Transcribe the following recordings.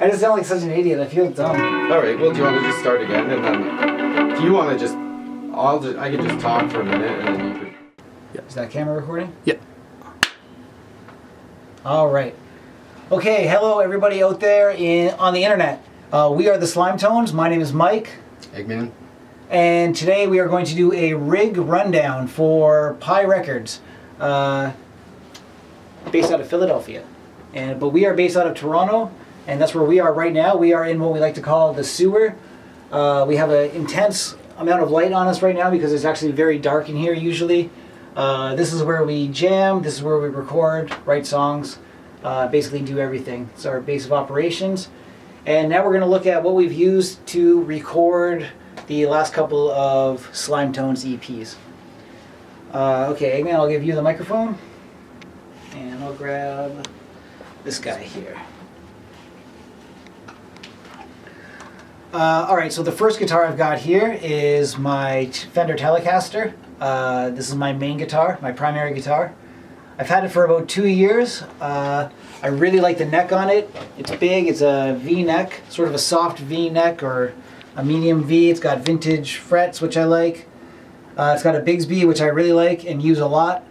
I just sound like such an idiot. I feel dumb. Alright, well, do you want to just start again? And then, if you want to just, I can just talk for a minute and then you could... Yeah. Is that camera recording? Yeah. Alright. Okay, hello everybody out there on the internet. We are the Slimetones. My name is Mike. Eggman. And today we are going to do a rig rundown for Pi Records, based out of Philadelphia. But we are based out of Toronto, and that's where we are right now. We are in what we like to call the sewer. We have an intense amount of light on us right now because it's actually very dark in here usually. This is where we jam, this is where we record, write songs, basically do everything. It's our base of operations. And now we're going to look at what we've used to record the last couple of Slimetones EPs. Okay, Eggman, I'll give you the microphone. And I'll grab this guy here. Alright, so the first guitar I've got here is my Fender Telecaster. This is my main guitar, my primary guitar. I've had it for about 2 years. I really like the neck on it. It's big, it's a V-neck, sort of a soft V-neck or a medium V. It's got vintage frets, which I like. It's got a Bigsby, which I really like and use a lot.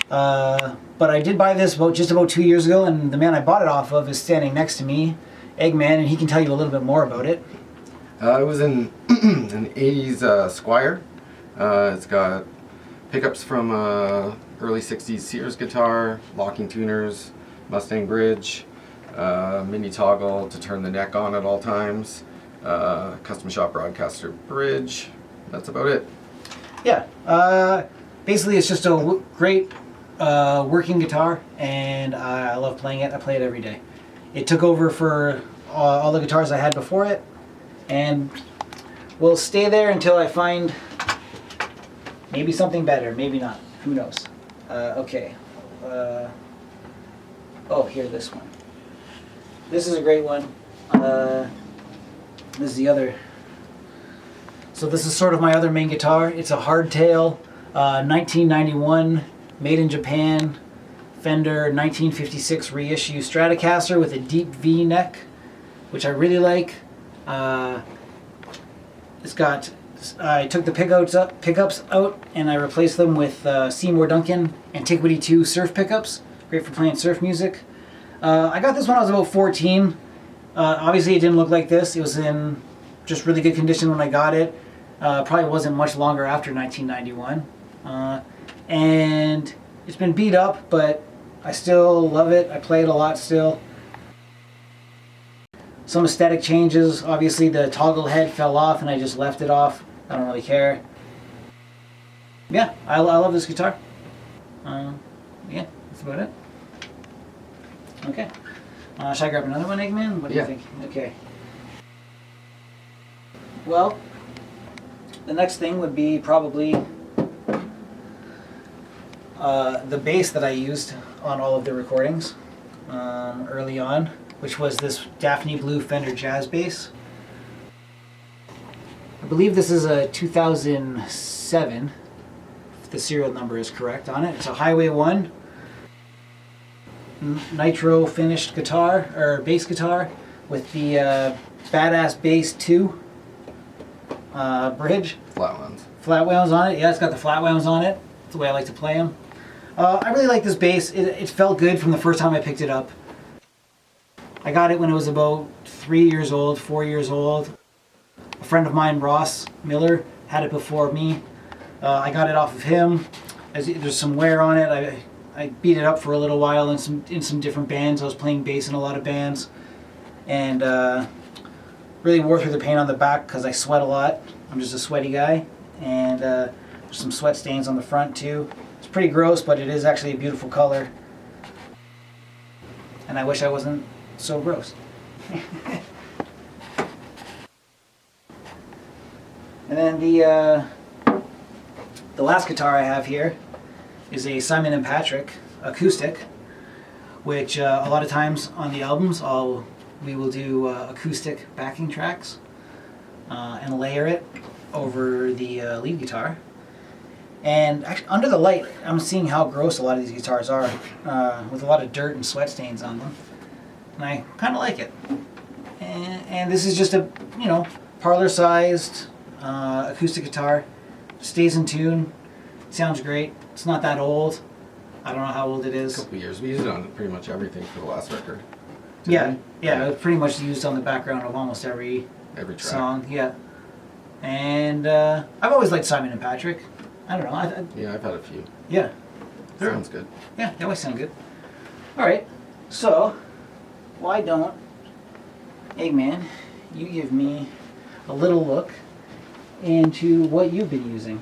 But I did buy this just about 2 years ago, and the man I bought it off of is standing next to me, Eggman, and he can tell you a little bit more about it. It was an 80s Squire. It's got pickups from early 60s Sears guitar, locking tuners, Mustang bridge, mini toggle to turn the neck on at all times, custom shop broadcaster bridge. That's about it. Yeah, basically it's just a great working guitar, and I love playing it. I play it every day. It took over for all the guitars I had before it, and will stay there until I find maybe something better, maybe not, who knows. Okay, oh, here, this one. This is a great one. This is the other. So this is sort of my other main guitar. It's a hardtail, 1991, made in Japan, Fender 1956 reissue Stratocaster with a deep V neck, which I really like. It's got, I took the pickups out and I replaced them with Seymour Duncan Antiquity 2 surf pickups. Great for playing surf music. I got this when I was about 14. Obviously it didn't look like this. It was in just really good condition when I got it. Probably wasn't much longer after 1991. And it's been beat up, but I still love it. I play it a lot still. Some aesthetic changes. Obviously the toggle head fell off and I just left it off. I don't really care. Yeah, I love this guitar. Yeah, that's about it. Okay. Should I grab another one, Eggman? What do you think? Okay. Well, the next thing would be probably the bass that I used on all of the recordings early on, which was this Daphne Blue Fender Jazz bass. I believe this is a 2007, if the serial number is correct on it. It's a Highway 1 nitro finished guitar, or bass guitar, with the Badass Bass 2 bridge. Flat ones. Flat wounds on it. Yeah, it's got the flat wounds on it. That's the way I like to play them. I really like this bass. It felt good from the first time I picked it up. I got it when it was about 3 years old, 4 years old. A friend of mine, Ross Miller, had it before me. I got it off of him. There's some wear on it. I beat it up for a little while in some different bands. I was playing bass in a lot of bands, and really wore through the paint on the back because I sweat a lot. I'm just a sweaty guy, and there's some sweat stains on the front too. It's pretty gross, but it is actually a beautiful color, and I wish I wasn't so gross. And then the last guitar I have here is a Simon & Patrick Acoustic, which a lot of times on the albums we will do acoustic backing tracks and layer it over the lead guitar. And actually, under the light, I'm seeing how gross a lot of these guitars are, with a lot of dirt and sweat stains on them. And I kind of like it. And this is just a, you know, parlor-sized acoustic guitar. Stays in tune. Sounds great. It's not that old. I don't know how old it A is. couple years. We used it on pretty much everything for the last record. Yeah, we? yeah, it was pretty much used on the background of almost every Every track. song. Yeah, and I've always liked Simon and Patrick. I don't know. Yeah, I've had a few. Yeah, Sounds good. yeah, they always sound good. All right, so why don't Eggman, you give me a little look into what you've been using.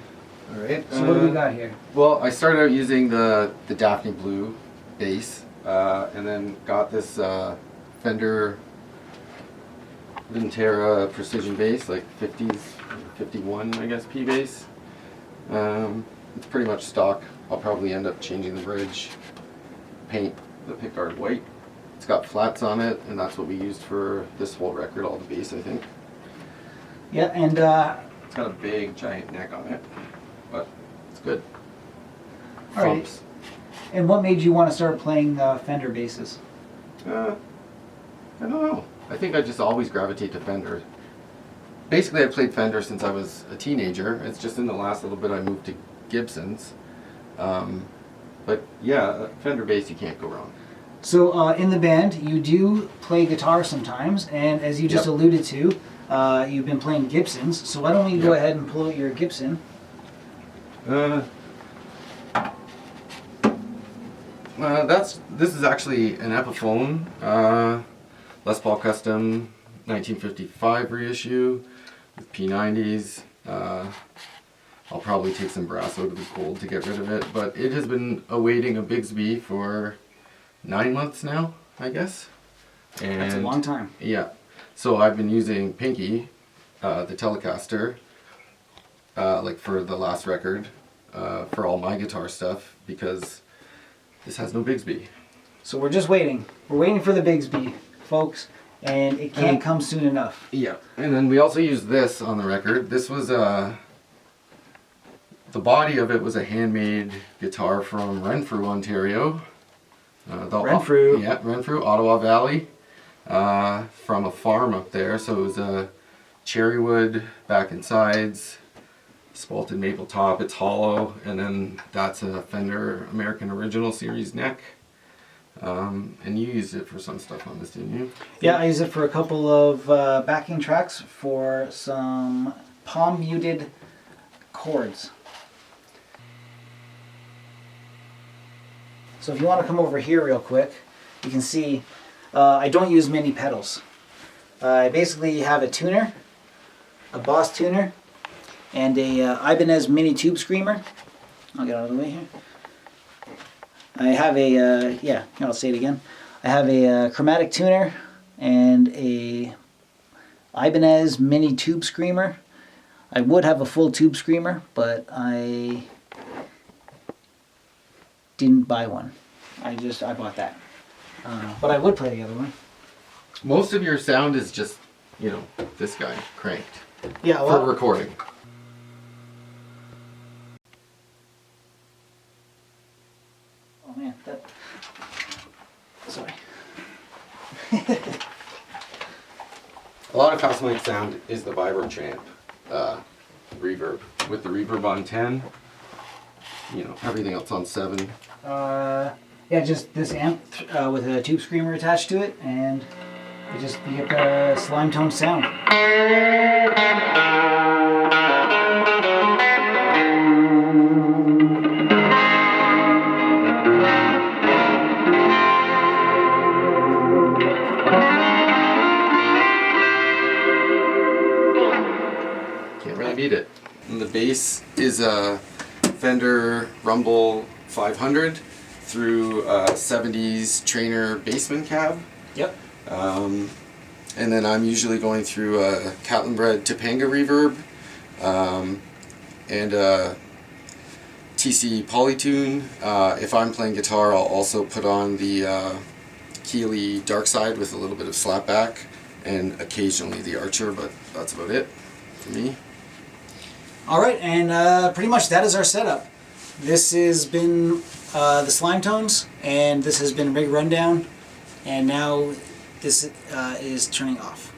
All right. So what do we got here? Well, I started out using the Daphne Blue bass, and then got this Fender Vintera precision bass, like 50s, 51, I guess, P bass. It's pretty much stock. I'll probably end up changing the bridge, paint the pickguard white. It's got flats on it, and that's what we used for this whole record, all the bass, I think. Yeah, and It's got a big, giant neck on it, but it's good. all right. Thumps. And what made you want to start playing Fender basses? I don't know. I think I just always gravitate to Fender. Basically, I played Fender since I was a teenager. It's just in the last little bit I moved to Gibson's. But yeah, Fender bass, you can't go wrong. So in the band, you do play guitar sometimes, and as you just Yep. alluded to, you've been playing Gibsons. So why don't we go Yep. ahead and pull out your Gibson? This is actually an Epiphone, Les Paul Custom, 1955 reissue with P90s. I'll probably take some brass out of the cold to get rid of it, but it has been awaiting a Bigsby for 9 months now, I guess. And That's a long time. yeah, so I've been using Pinky, the Telecaster, like for the last record, for all my guitar stuff, because this has no Bigsby. So we're just waiting. We're waiting for the Bigsby, folks, and it can't come soon enough. Yeah, and then we also used this on the record. This was the body of it was a handmade guitar from Renfrew, Ontario. Renfrew. Yeah, Renfrew, Ottawa Valley, from a farm up there. So it was a cherry wood back and sides, spalted maple top. It's hollow, and then that's a Fender American Original Series neck. And you used it for some stuff on this, didn't you? Yeah, I use it for a couple of backing tracks for some palm muted chords. So if you want to come over here real quick, you can see I don't use many pedals. I basically have a tuner, a Boss tuner, and a Ibanez mini tube screamer. I'll get out of the way here. I have a, yeah, I'll say it again. I have a chromatic tuner and a Ibanez mini tube screamer. I would have a full tube screamer, but I didn't buy one. I bought that. But I would play the other one. Most of your sound is just, you know, this guy cranked Yeah, for recording. Oh man, that. Sorry. A lot of Cosmic sound is the Vibro Champ reverb. With the reverb on 10, you know, everything else on 7. Yeah, just this amp with a tube screamer attached to it, and you get the Slimetone sound. Can't really beat it. And the bass is a Fender Rumble 500 through a 70s Trainer Bassman cab. Yep. And then I'm usually going through a Catlin-bred Topanga reverb and a TC Polytune. If I'm playing guitar, I'll also put on the Keeley Dark Side with a little bit of slapback and occasionally the Archer, but that's about it for me. All right, and pretty much that is our setup. This has been the Slimetones, and this has been Rig Rundown. And now this is turning off.